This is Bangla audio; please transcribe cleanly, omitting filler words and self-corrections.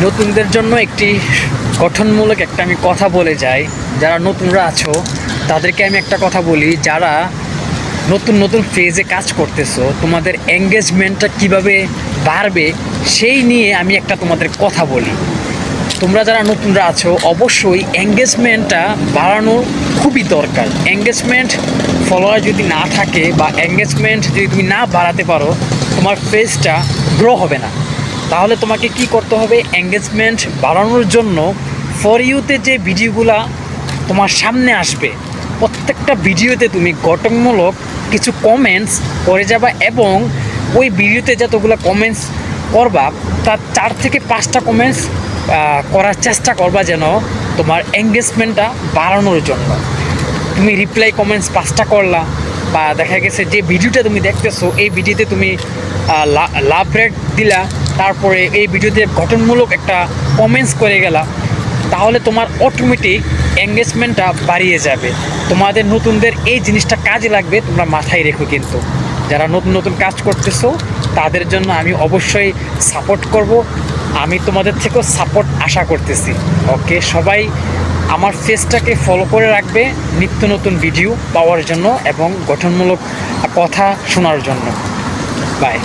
নতুনদের জন্য একটি গঠনমূলক একটা আমি কথা বলে যাই। যারা নতুনরা আছো তাদেরকে আমি একটা কথা বলি, যারা নতুন নতুন ফেজে কাজ করতেছো, তোমাদের এঙ্গেজমেন্টটা কিভাবে বাড়বে সেই নিয়ে আমি একটা তোমাদের কথা বলি। তোমরা যারা নতুনরা আছো অবশ্যই এঙ্গেজমেন্টটা বাড়ানো খুবই দরকার। এঙ্গেজমেন্ট ফলোয়ার যদি না থাকে বা এঙ্গেজমেন্ট যদি তুমি না বাড়াতে পারো, তোমার পেজটা গ্রো হবে না। তাহলে তোমাকে কি করতে হবে? এঙ্গেজমেন্ট বাড়ানোর জন্য ফর ইউতে যে ভিডিওগুলা তোমার সামনে আসবে, প্রত্যেকটা ভিডিওতে তুমি গঠনমূলক কিছু কমেন্টস করে যাবা এবং ওই ভিডিওতে যতগুলো কমেন্টস করবা তার 4 থেকে 5টা কমেন্টস করার চেষ্টা করবা, যেন তোমার এঙ্গেজমেন্টটা বাড়ানোর জন্য। তুমি রিপ্লাই কমেন্টস 5টা করলা, বা দেখা গেছে যে ভিডিওটা তুমি দেখতেছো এই ভিডিওতে তুমি লাভ রেট দিলা, তারপরে এই ভিডিওতে গঠনমূলক একটা কমেন্টস করে গেলা, তাহলে তোমার অটোমেটিক এঙ্গেজমেন্টটা বাড়িয়ে যাবে। তোমাদের নতুনদের এই জিনিসটা কাজে লাগবে, তোমরা মাথায় রেখো। কিন্তু যারা নতুন নতুন কাজ করতেছো তাদের জন্য আমি অবশ্যই সাপোর্ট করব। আমি তোমাদের থেকেও সাপোর্ট আশা করতেছি। ওকে, সবাই আমার ফেসটাকে ফলো করে রাখবে নিত্য নতুন ভিডিও পাওয়ার জন্য এবং গঠনমূলক কথা শোনার জন্য। বাই।